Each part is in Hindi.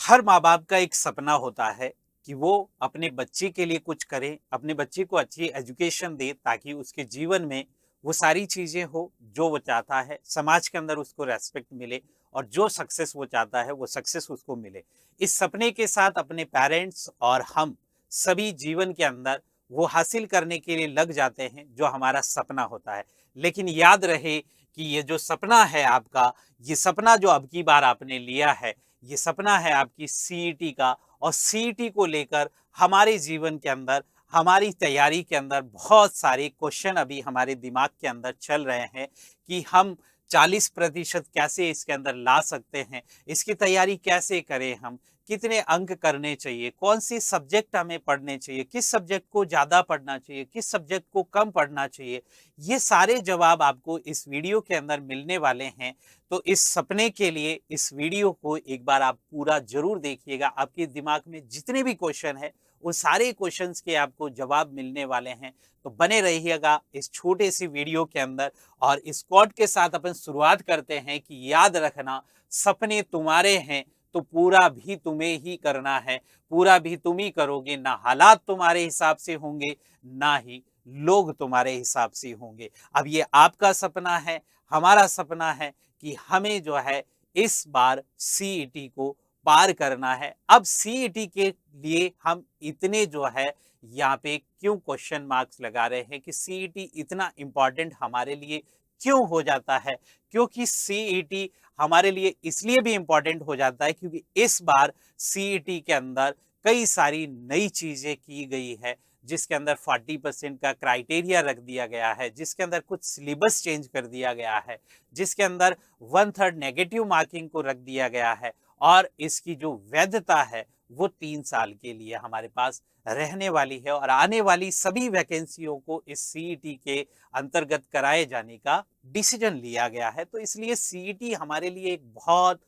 हर माँ बाप का एक सपना होता है कि वो अपने बच्चे के लिए कुछ करे, अपने बच्चे को अच्छी एजुकेशन दे ताकि उसके जीवन में वो सारी चीज़ें हो जो वो चाहता है, समाज के अंदर उसको रेस्पेक्ट मिले और जो सक्सेस वो चाहता है वो सक्सेस उसको मिले। इस सपने के साथ अपने पेरेंट्स और हम सभी जीवन के अंदर वो हासिल करने के लिए लग जाते हैं जो हमारा सपना होता है। लेकिन याद रहे कि ये जो सपना है आपका, ये सपना जो अब की बार आपने लिया है, ये सपना है आपकी सीईटी का और सीईटी को लेकर हमारे जीवन के अंदर, हमारी तैयारी के अंदर बहुत सारे क्वेश्चन अभी हमारे दिमाग के अंदर चल रहे हैं कि हम 40% कैसे इसके अंदर ला सकते हैं, इसकी तैयारी कैसे करें हम, कितने अंक करने चाहिए, कौन सी सब्जेक्ट हमें पढ़ने चाहिए, किस सब्जेक्ट को ज़्यादा पढ़ना चाहिए, किस सब्जेक्ट को कम पढ़ना चाहिए। ये सारे जवाब आपको इस वीडियो के अंदर मिलने वाले हैं। तो इस सपने के लिए इस वीडियो को एक बार आप पूरा जरूर देखिएगा। आपके दिमाग में जितने भी क्वेश्चन है उन सारे क्वेश्चंस के आपको जवाब मिलने वाले हैं। तो बने रहिएगा इस छोटे सी वीडियो के अंदर और इस कोट के साथ अपन शुरुआत करते हैं कि याद रखना, सपने तुम्हारे हैं तो पूरा भी तुम्हें ही करना है, पूरा भी तुम ही करोगे। ना हालात तुम्हारे हिसाब से होंगे, ना ही लोग तुम्हारे हिसाब से होंगे। अब ये आपका सपना है, हमारा सपना है कि हमें जो है इस बार सीईटी को पार करना है। अब सीईटी के लिए हम इतने जो है यहाँ पे क्यों क्वेश्चन मार्क्स लगा रहे हैं कि सीईटी इतना इम्पोर्टेंट हमारे लिए क्यों हो जाता है? क्योंकि सीईटी हमारे लिए इसलिए भी इम्पोर्टेंट हो जाता है क्योंकि इस बार सीईटी के अंदर कई सारी नई चीजें की गई है, जिसके अंदर 40% का क्राइटेरिया रख दिया गया है, जिसके अंदर कुछ सिलेबस चेंज कर दिया गया है, जिसके अंदर 1/3 नेगेटिव मार्किंग को रख दिया गया है और इसकी जो वैधता है वो 3 साल के लिए हमारे पास रहने वाली है और आने वाली सभी वैकेंसियों को इस सीईटी के अंतर्गत कराए जाने का डिसीजन लिया गया है। तो इसलिए सीईटी हमारे लिए एक बहुत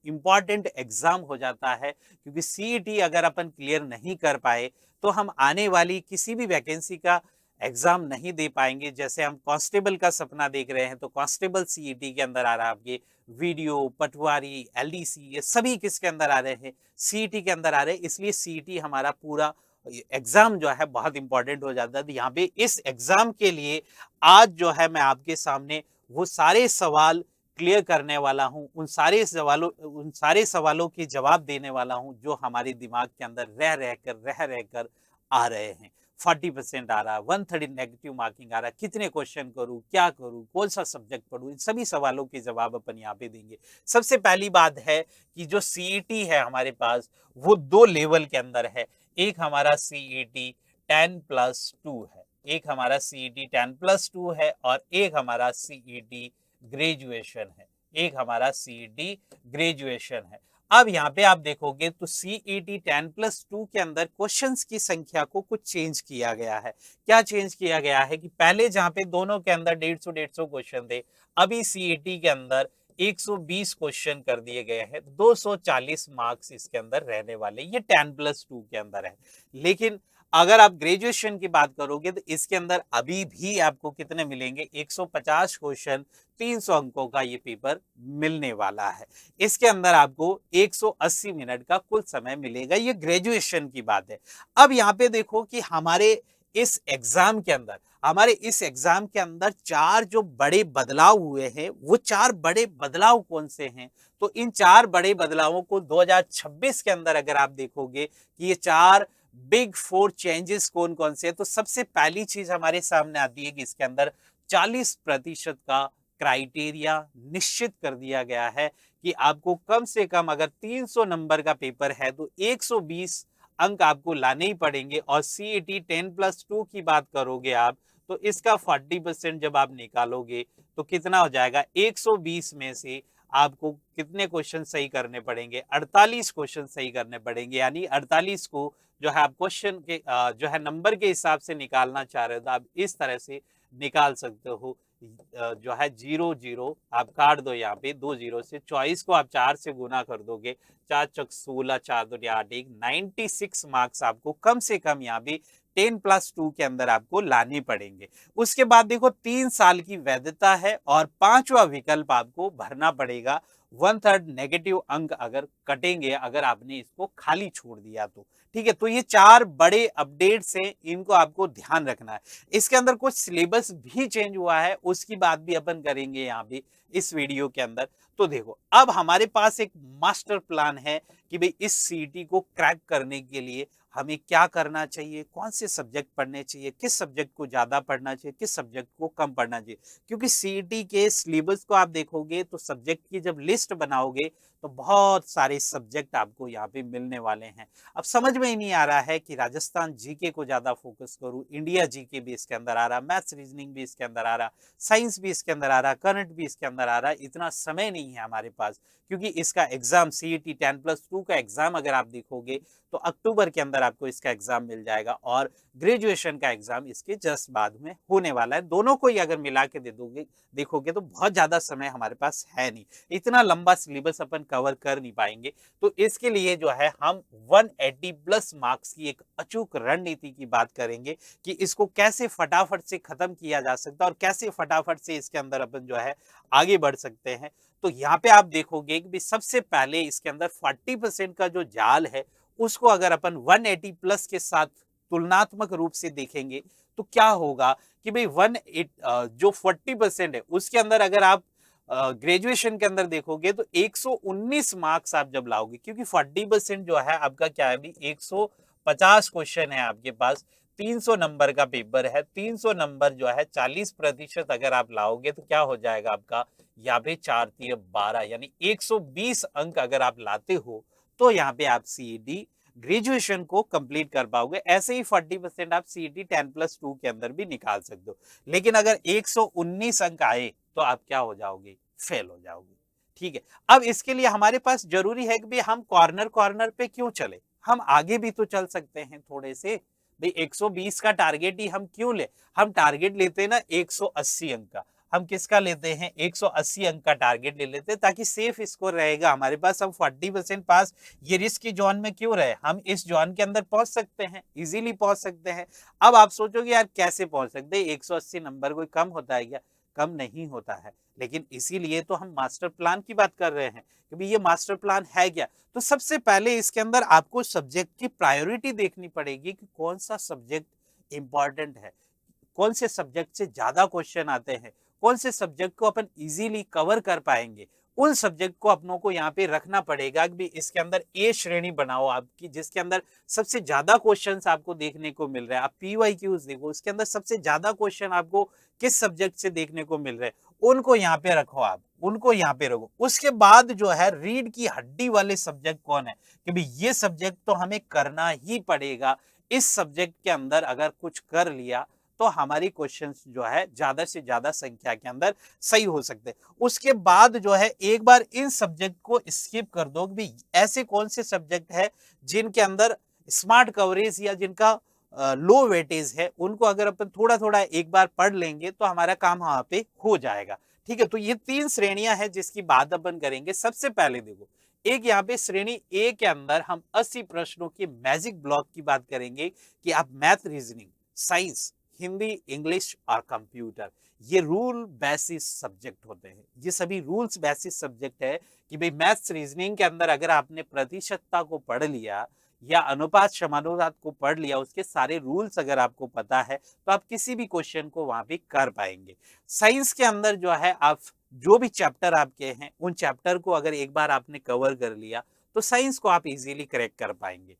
इम्पॉर्टेंट एग्जाम हो जाता है क्योंकि सीईटी अगर अपन क्लियर नहीं कर पाए तो हम आने वाली किसी भी वैकेंसी का एग्जाम नहीं दे पाएंगे। जैसे हम कांस्टेबल का सपना देख रहे हैं तो कांस्टेबल सीईटी के अंदर आ रहा है, आपके वीडियो, पटवारी, एलडीसी, ये सभी किसके अंदर आ रहे हैं? सीईटी के अंदर आ रहे हैं। इसलिए सीईटी हमारा पूरा एग्जाम जो है बहुत इंपॉर्टेंट हो जाता है। तो यहाँ पे इस एग्जाम के लिए आज जो है मैं आपके सामने वो सारे सवाल क्लियर करने वाला हूँ, उन सारे सवालों के जवाब देने वाला हूँ जो हमारे दिमाग के अंदर रह कर आ रहे हैं। 40% आ रहा है, 130 नेगेटिव मार्किंग आ रहा है, कितने क्वेश्चन करूं, क्या करूं, कौन सा सब्जेक्ट पढ़ूं, इन सभी सवालों के जवाब अपन यहाँ पे देंगे। सबसे पहली बात है कि जो सीईटी है हमारे पास वो 2 लेवल के अंदर है। एक हमारा सीईटी 10+2 है, एक हमारा सीईटी 10+2 है और एक हमारा सीईटी ग्रेजुएशन है, एक हमारा सीईटी ग्रेजुएशन है। अब यहाँ पे आप देखोगे तो सीईटी 10+2 के अंदर क्वेश्चंस की संख्या को कुछ चेंज किया गया है। क्या चेंज किया गया है कि पहले जहाँ पे दोनों के अंदर 150 क्वेश्चन थे, अभी सीईटी के अंदर 120 क्वेश्चन कर दिए गए हैं। 240 मार्क्स इसके अंदर रहने वाले, ये 10+2 के अंदर है। लेकिन अगर आप ग्रेजुएशन की बात करोगे तो इसके अंदर अभी भी आपको कितने मिलेंगे? 150 क्वेश्चन, 300 अंकों का ये पेपर मिलने वाला है। इसके अंदर आपको 180 मिनट का कुल समय मिलेगा। ये ग्रेजुएशन की बात है। अब यहाँ पे देखो कि हमारे इस एग्जाम के अंदर 4 जो बड़े बदलाव हुए हैं, वो 4 बड़े बदलाव कौन से हैं? तो इन 4 बड़े बदलावों को 2026 के अंदर अगर आप देखोगे कि ये 4 बिग 4 चेंजेस कौन कौन से हैं, तो सबसे पहली चीज हमारे सामने आती है कि इसके अंदर 40% का क्राइटेरिया निश्चित कर दिया गया है कि आपको कम से कम अगर 300 नंबर का पेपर है तो 120 अंक आपको लाने ही पड़ेंगे। और सीईटी 10+2 की बात करोगे आप तो इसका 40% जब आप निकालोगे तो कितना हो जाएगा? 120 में से आपको कितने क्वेश्चन सही करने पड़ेंगे? 48 क्वेश्चन सही करने पड़ेंगे। यानी 48 को जो है आप क्वेश्चन के जो है नंबर के हिसाब से निकालना चाह रहे हो तो आप इस तरह से निकाल सकते हो। जो है 0 0 आप काट दो, यहाँ पे 2 0 से 24 को आप 4 से गुना कर दोगे, 4 × 16, 4 2 8 1, 96 मार्क्स आपको कम से कम यहाँ पे 10+2 के अंदर आपको लाने पड़ेंगे। उसके बाद देखो 3 साल की वैधता है और 5वां विकल्प आपको भरना पड़ेगा, 1/3 नेगेटिव अंक अगर कटेंगे, अगर आपने इसको खाली छोड़ दिया तो। ठीक है, तो ये 4 बड़े अपडेट्स हैं, इनको आपको ध्यान रखना है। इसके अंदर कुछ सिलेबस भी चेंज हुआ है, उसकी बात भी अपन करेंगे यहाँ पे इस वीडियो के अंदर। तो देखो, अब हमारे पास एक मास्टर प्लान है कि भाई इस सीईटी को क्रैक करने के लिए हमें क्या करना चाहिए, कौन से सब्जेक्ट पढ़ने चाहिए, किस सब्जेक्ट को ज़्यादा पढ़ना चाहिए, किस सब्जेक्ट को कम पढ़ना चाहिए। क्योंकि सीईटी के सिलेबस को आप देखोगे तो सब्जेक्ट की जब लिस्ट बनाओगे तो बहुत सारे सब्जेक्ट आपको यहाँ पे मिलने वाले हैं। अब समझ में ही नहीं आ रहा है कि राजस्थान जीके को ज़्यादा फोकस करूँ, इंडिया जीके भी इसके अंदर आ रहा, मैथ्स रीजनिंग भी इसके अंदर आ रहा, साइंस भी इसके अंदर आ रहा, करंट भी इसके अंदर आ रहा। इतना समय नहीं है हमारे पास, क्योंकि इसका एग्जाम सीईटी 10+2 का एग्जाम अगर आप देखोगे तो अक्टूबर के अंदर आपको इसका एग्जाम मिल जाएगा और ग्रेजुएशन का एग्जाम इसके जस्ट बाद में होने वाला है। दोनों को ही अगर मिला के देखोगे तो बहुत ज्यादा समय हमारे पास है नहीं, इतना लंबा सिलेबस अपन कवर कर नहीं पाएंगे। तो इसके लिए जो है हम 180 प्लस मार्क्स की एक अचूक रणनीति की बात करेंगे कि इसको कैसे फटाफट से खत्म किया जा सकता है और कैसे फटाफट से इसके अंदर अपन जो है आगे बढ़ सकते हैं। तो यहाँ पे आप देखोगे कि सबसे पहले इसके अंदर 40% का जो जाल है उसको अगर अपन 180 प्लस के साथ तुलनात्मक रूप से देखेंगे तो क्या होगा कि भाई जो 40% है उसके अंदर अगर आप ग्रेजुएशन के अंदर देखोगे तो 119 मार्क्स आप जब लाओगे, क्योंकि 40% जो है आपका क्या है अभी 150 क्वेश्चन है आपके पास, 300 नंबर का पेपर है, 300 नंबर जो है 40% अगर आप लाओगे तो क्या हो जाएगा आपका यहाँ पे 4×3=12 यानी 120 अंक अगर आप लाते हो तो यहाँ पे आप सीईटी ग्रेजुएशन को कंप्लीट कर पाओगे। ऐसे ही 40% आप सीईटी 10+2 के अंदर भी निकाल सकते हो। लेकिन अगर 119 अंक आए तो आप क्या हो जाओगे, फेल हो जाओगे। ठीक है, अब इसके लिए हमारे पास जरूरी है कि भाई हम कॉर्नर कॉर्नर पे क्यों चले, हम आगे भी तो चल सकते हैं थोड़े से। भाई 120 का टारगेट ही हम क्यों ले, हम टारगेट लेते हैं ना 180 अंक का। हम किसका लेते हैं, 180 अंक का टारगेट ले लेते हैं ताकि सेफ स्कोर रहेगा हमारे पास। हम 40% पास ये रिस्क की जोन में क्यों रहे, हम इस जोन के अंदर पहुंच सकते हैं, इजीली पहुंच सकते हैं। अब आप सोचोगे यार कैसे पहुंच सकते हैं, 180 नंबर कोई कम होता है क्या, कम नहीं होता है। लेकिन इसीलिए तो हम मास्टर प्लान की बात कर रहे हैं कि भाई ये मास्टर प्लान है क्या। तो सबसे पहले इसके अंदर आपको सब्जेक्ट की प्रायोरिटी देखनी पड़ेगी कि कौन सा सब्जेक्ट इंपॉर्टेंट है, कौन से सब्जेक्ट से ज्यादा क्वेश्चन आते हैं, कौन से सब्जेक्ट को अपन इजीली कवर कर पाएंगे। उन सब्जेक्ट को अपनों को यहाँ पे रखना पड़ेगा कि इसके अंदर ए श्रेणी बनाओ आपकी, जिसके अंदर सबसे ज्यादा क्वेश्चंस आपको देखने को मिल रहे हैं। आप पीवाईक्यूज देखो, उसके अंदर सबसे ज्यादा क्वेश्चन आपको किस सब्जेक्ट से देखने को मिल रहे हैं, उनको यहाँ पे रखो, आप उनको यहाँ पे रखो। उसके बाद जो है रीढ़ की हड्डी वाले सब्जेक्ट कौन है कि भाई ये सब्जेक्ट तो हमें करना ही पड़ेगा, इस सब्जेक्ट के अंदर अगर कुछ कर लिया तो हमारी क्वेश्चंस जो है ज्यादा से ज्यादा संख्या के अंदर सही हो सकते हैं। उसके बाद जो है एक बार इन सब्जेक्ट को स्किप कर दो कि ऐसे कौन से सब्जेक्ट है जिनके अंदर स्मार्ट कवरेज या जिनका लो वेटेज है, उनको अगर अपन थोड़ा थोड़ा एक बार पढ़ लेंगे तो हमारा काम वहां पे हो जाएगा। ठीक है, तो ये 3 श्रेणियां हैं जिसकी बात अपन करेंगे। सबसे पहले देखो, एक यहाँ पे श्रेणी ए के अंदर हम 80 प्रश्नों के मैजिक ब्लॉक की बात करेंगे कि आप math reasoning science Hindi English और कंप्यूटर, ये रूल बेसिस सब्जेक्ट होते हैं। ये सभी रूल्स बेसिस सब्जेक्ट है कि भाई मैथ्स रीजनिंग के अंदर अगर आपने प्रतिशतता को पढ़ लिया या अनुपात समानुपात को पढ़ लिया, उसके सारे रूल्स अगर आपको पता है तो आप किसी भी क्वेश्चन को वहां पे कर पाएंगे। साइंस के अंदर जो है आप जो भी चैप्टर आपके हैं उन चैप्टर को अगर एक बार आपने कवर कर लिया तो साइंस को आप इजीली क्रैक कर पाएंगे।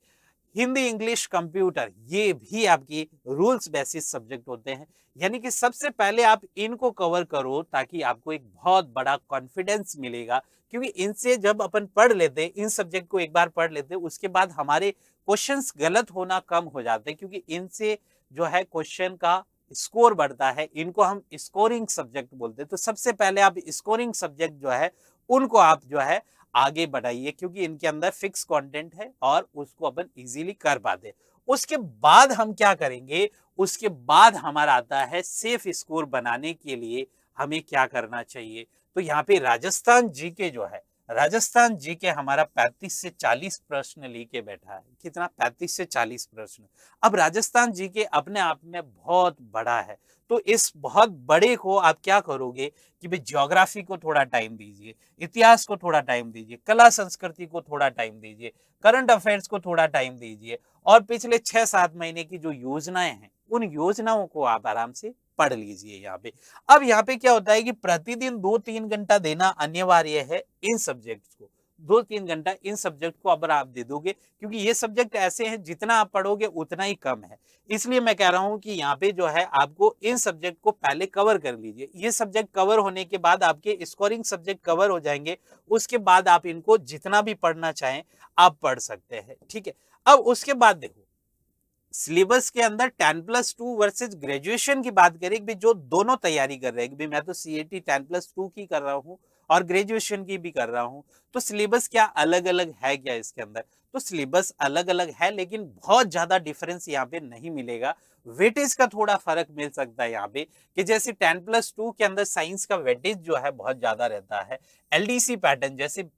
हिंदी इंग्लिश कंप्यूटर ये भी आपकी रूल्स बेसिस सब्जेक्ट होते हैं, यानी कि सबसे पहले आप इनको कवर करो ताकि आपको एक बहुत बड़ा कॉन्फिडेंस मिलेगा। क्योंकि इनसे जब अपन पढ़ लेते हैं, इन सब्जेक्ट को एक बार पढ़ लेते हैं, उसके बाद हमारे क्वेश्चंस गलत होना कम हो जाते हैं, क्योंकि इनसे जो है क्वेश्चन का स्कोर बढ़ता है। इनको हम स्कोरिंग सब्जेक्ट बोलते हैं। तो सबसे पहले आप स्कोरिंग सब्जेक्ट जो है उनको आप जो है आगे बढ़ाइए, क्योंकि इनके अंदर फिक्स कंटेंट है और उसको अपन इजीली कर पाते हैं। उसके बाद हम क्या करेंगे, उसके बाद हमारा आता है सेफ स्कोर बनाने के लिए हमें क्या करना चाहिए। तो यहाँ पे राजस्थान जीके जो है, राजस्थान जीके हमारा 35 से 40 प्रश्न लेके बैठा है। कितना? 35 से 40 प्रश्न। अब राजस्थान जीके अपने आप में बहुत बड़ा है, तो इस बहुत बड़े को आप क्या करोगे कि भाई ज्योग्राफी को थोड़ा टाइम दीजिए, इतिहास को थोड़ा टाइम दीजिए, कला संस्कृति को थोड़ा टाइम दीजिए, करंट अफेयर्स को थोड़ा टाइम दीजिए और पिछले 6-7 महीने की जो योजनाएं हैं उन योजनाओं को आप आराम से पढ़ लीजिए यहाँ पे। अब यहाँ पे क्या होता है कि प्रतिदिन 2-3 घंटा देना अनिवार्य है इन सब्जेक्ट्स को। 2-3 घंटा इन सब्जेक्ट को अगर आप दे दोगे, क्योंकि ये सब्जेक्ट ऐसे हैं जितना आप पढ़ोगे उतना ही कम है। इसलिए मैं कह रहा हूँ कि यहाँ पे जो है आपको इन सब्जेक्ट को पहले कवर कर लीजिए। ये सब्जेक्ट कवर होने के बाद आपके स्कोरिंग सब्जेक्ट कवर हो जाएंगे। उसके बाद आप इनको जितना भी पढ़ना चाहें आप पढ़ सकते हैं। ठीक है। अब उसके बाद देखो सिलेबस के अंदर 10+2 वर्सेस ग्रेजुएशन की बात करें कि जो दोनों तैयारी कर रहे हैं कि मैं तो सीएटी 10+2 की कर रहा हूं और ग्रेजुएशन की भी कर रहा हूं, तो सिलेबस क्या अलग अलग है क्या इसके अंदर? तो सिलेबस अलग अलग है लेकिन बहुत ज्यादा डिफरेंस यहाँ पे नहीं मिलेगा। वेटेज का थोड़ा फर्क मिल सकता है यहाँ पे कि जैसे 10+2 के अंदर साइंस का वेटेज जो है बहुत ज्यादा रहता है। एलडीसी पैटर्न, जैसे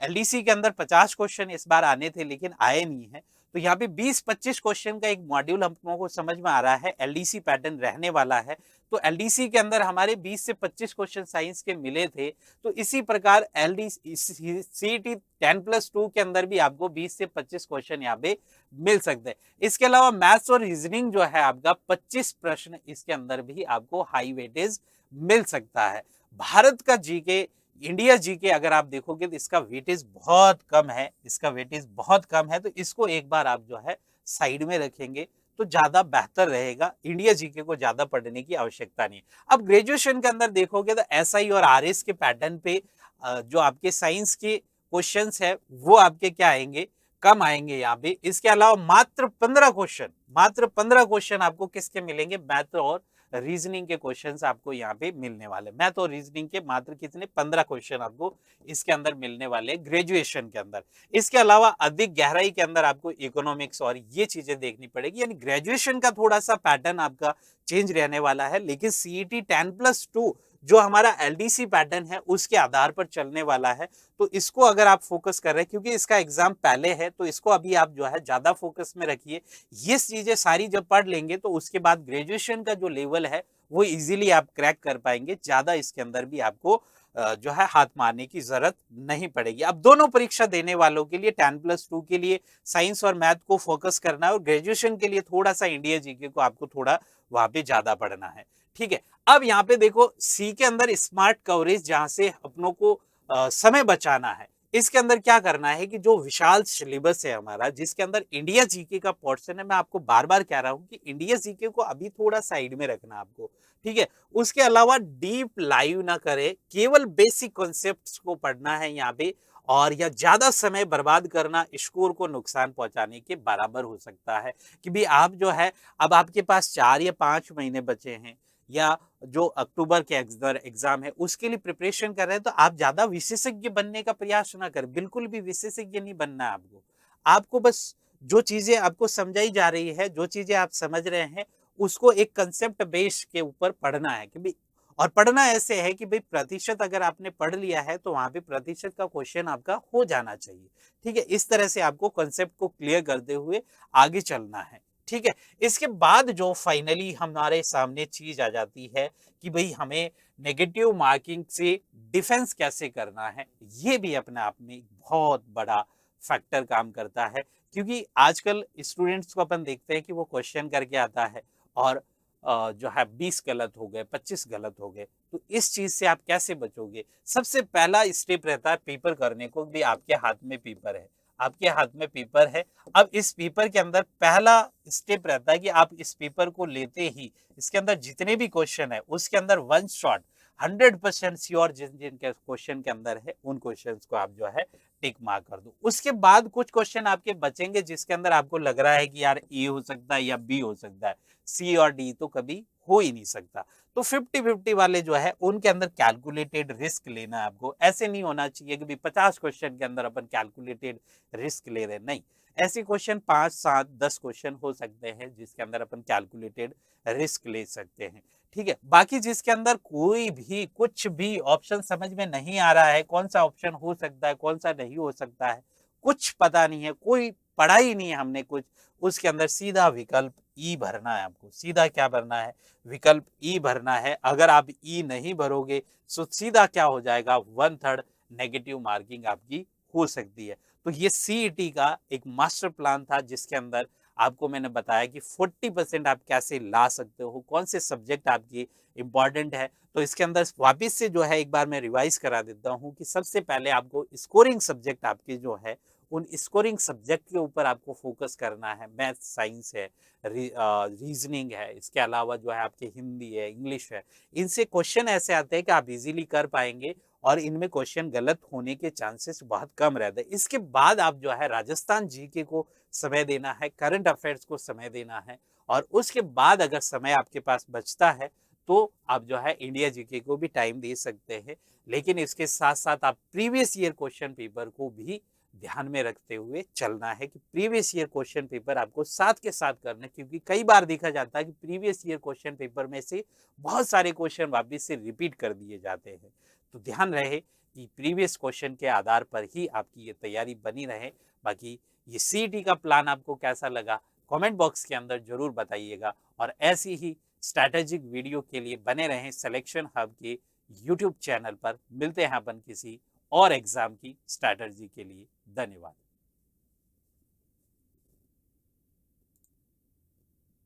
एलडीसी के अंदर 50 क्वेश्चन इस बार आने थे लेकिन आए नहीं है, तो यहाँ पे 20-25 क्वेश्चन का एक मॉड्यूल हम लोगों को समझ में आ रहा है, एलडीसी पैटर्न रहने वाला है। तो एलडीसी के अंदर हमारे 20 से 25 क्वेश्चन साइंस के मिले थे, तो इसी प्रकार एलडीसी सीईटी 10+2 के अंदर भी आपको 20 से 25 क्वेश्चन यहाँ पे मिल सकते हैं। इसके अलावा मैथ्स और रीजनिंग जो है आपका 25 प्रश्न इसके अंदर भी आपको हाई वेटेज मिल सकता है। भारत का जीके, इंडिया जीके अगर आप देखोगे तो इसका वेटेज बहुत कम है, इसका वेटेज बहुत कम है, तो इसको एक बार आप जो है साइड में रखेंगे तो ज्यादा बेहतर रहेगा। इंडिया जीके को ज्यादा पढ़ने की आवश्यकता नहीं है। अब ग्रेजुएशन के अंदर देखोगे तो एसआई और आरएस के पैटर्न पे जो आपके साइंस के क्वेश्चंस है वो आपके क्या आएंगे, कम आएंगे यहाँ पे। इसके अलावा मात्र 15 क्वेश्चन आपको किसके मिलेंगे, मैथ और रीजनिंग के क्वेश्चंस आपको यहाँ पे मिलने वाले। मैथ और रीजनिंग के मात्र कितने, 15 क्वेश्चन आपको इसके अंदर मिलने वाले ग्रेजुएशन के अंदर। इसके अलावा अधिक गहराई के अंदर आपको इकोनॉमिक्स और ये चीजें देखनी पड़ेगी, यानी ग्रेजुएशन का थोड़ा सा पैटर्न आपका चेंज रहने वाला है। लेकिन सीईटी 10+2 जो हमारा एलडीसी पैटर्न है उसके आधार पर चलने वाला है, तो इसको अगर आप फोकस कर रहे हैं क्योंकि इसका एग्जाम पहले है, तो इसको अभी आप जो है ज्यादा फोकस में रखिए। ये चीजें सारी जब पढ़ लेंगे तो उसके बाद ग्रेजुएशन का जो लेवल है वो इजीली आप क्रैक कर पाएंगे। ज्यादा इसके अंदर भी आपको जो है हाथ मारने की जरूरत नहीं पड़ेगी। अब दोनों परीक्षा देने वालों के लिए 10+2 के लिए साइंस और मैथ को फोकस करना है और ग्रेजुएशन के लिए थोड़ा सा इंडिया जीके को आपको थोड़ा वहां पे ज्यादा पढ़ना है। ठीक है। अब यहाँ पे देखो सी के अंदर स्मार्ट कवरेज, जहां से अपनों को समय बचाना है, इसके अंदर क्या करना है कि जो विशाल सिलेबस है हमारा जिसके अंदर इंडिया जीके का पोर्शन है, मैं आपको बार बार कह रहा हूं कि इंडिया जीके को अभी थोड़ा साइड में रखना आपको। ठीक है। उसके अलावा डीप लाइव ना करे, केवल बेसिक कॉन्सेप्ट्स को पढ़ना है यहाँ पे, और या ज्यादा समय बर्बाद करना स्कोर को नुकसान पहुंचाने के बराबर हो सकता है। कि भी आप जो है अब आपके पास 4 या 5 महीने बचे हैं, या जो अक्टूबर के एग्जाम है उसके लिए प्रिपरेशन कर रहे हैं, तो आप ज्यादा विशेषज्ञ बनने का प्रयास ना करें। बिल्कुल भी विशेषज्ञ नहीं बनना है आपको। आपको बस जो चीजें आपको समझाई जा रही है, जो चीजें आप समझ रहे हैं, उसको एक कंसेप्ट बेस के ऊपर पढ़ना है कि भाई, और पढ़ना ऐसे है कि भाई प्रतिशत अगर आपने पढ़ लिया है तो वहां पे प्रतिशत का क्वेश्चन आपका हो जाना चाहिए। ठीक है। इस तरह से आपको कंसेप्ट को क्लियर करते हुए आगे चलना है। ठीक है। इसके बाद जो फाइनली हमारे सामने चीज आ जाती है कि भाई हमें नेगेटिव मार्किंग से डिफेंस कैसे करना है, ये भी अपने आप में बहुत बड़ा फैक्टर काम करता है। क्योंकि आजकल स्टूडेंट्स को अपन देखते हैं कि वो क्वेश्चन करके आता है और जो है 20 गलत हो गए, 25 गलत हो गए, तो इस चीज से आप कैसे बचोगे? सबसे पहला स्टेप रहता है पेपर करने को, भी आपके हाथ में पेपर है, आपके हाथ में पेपर है। अब इस पेपर के अंदर पहला स्टेप रहता है कि आप इस पेपर को लेते ही इसके अंदर जितने भी क्वेश्चन है उसके अंदर वन शॉट 100% श्योर जिन जिन के क्वेश्चन के अंदर है उन क्वेश्चंस को आप जो है टिक मार्क कर दो। उसके बाद कुछ क्वेश्चन आपके बचेंगे जिसके अंदर आपको लग रहा है कि यार ए हो सकता है या बी हो सकता है, सी और डी तो कभी हो ही नहीं सकता। तो 50-50 वाले जो है उनके अंदर कैलकुलेटेड रिस्क लेना है आपको। ऐसे नहीं होना चाहिए कि 50 क्वेश्चन के अंदर अपन कैलकुलेटेड रिस्क ले रहे, नहीं। ऐसे क्वेश्चन 5, 7, 10 क्वेश्चन हो सकते हैं जिसके अंदर अपन कैलकुलेटेड रिस्क ले सकते हैं। ठीक है। बाकी जिसके अंदर कोई भी कुछ भी ऑप्शन समझ में नहीं आ रहा है, कौन सा ऑप्शन हो सकता है, कौन सा नहीं हो सकता है, कुछ पता नहीं है, कोई पढ़ा ही नहीं है हमने कुछ, उसके अंदर सीधा विकल्प ई भरना है आपको। सीधा क्या भरना है? विकल्प ई भरना है। अगर आप ई नहीं भरोगे तो सीधा क्या हो जाएगा, 1/3 नेगेटिव मार्किंग आपकी हो सकती है। तो ये सीईटी का एक मास्टर प्लान था, जिसके अंदर आपको मैंने बताया कि 40% आप कैसे ला सकते हो, कौन से सब्जेक्ट आपकी इम्पोर्टेंट है। तो इसके अंदर वापस से जो है एक बार मैं रिवाइज करा देता हूँ कि सबसे पहले आपको स्कोरिंग सब्जेक्ट आपके जो है, उन स्कोरिंग सब्जेक्ट के ऊपर आपको फोकस करना है। मैथ, साइंस है, रीजनिंग है, इसके अलावा जो है आपके हिंदी है, इंग्लिश है। इनसे क्वेश्चन ऐसे आते हैं कि आप इजीली कर पाएंगे और इनमें क्वेश्चन गलत होने के चांसेस बहुत कम रहते हैं। इसके बाद आप जो है राजस्थान जीके को समय देना है, करंट अफेयर्स को समय देना है, और उसके बाद अगर समय आपके पास बचता है तो आप जो है इंडिया जीके को भी टाइम दे सकते हैं। लेकिन इसके साथ साथ आप प्रीवियस ईयर क्वेश्चन पेपर को भी ध्यान में रखते हुए चलना है कि प्रीवियस ईयर क्वेश्चन पेपर आपको साथ के साथ करना है, क्योंकि कई बार देखा जाता है कि प्रीवियस ईयर क्वेश्चन पेपर में से बहुत सारे क्वेश्चन वापस से रिपीट कर दिए जाते हैं। तो ध्यान रहे कि प्रीवियस क्वेश्चन के आधार पर ही आपकी ये तैयारी बनी रहे। बाकी ये सीईटी का प्लान आपको कैसा लगा, कमेंट बॉक्स के अंदर जरूर बताइएगा, और ऐसी ही स्ट्रैटेजिक वीडियो के लिए बने रहें सिलेक्शन हब के यूट्यूब चैनल पर। मिलते हैं अपन किसी और एग्जाम की स्ट्रैटेजी के लिए। धन्यवाद।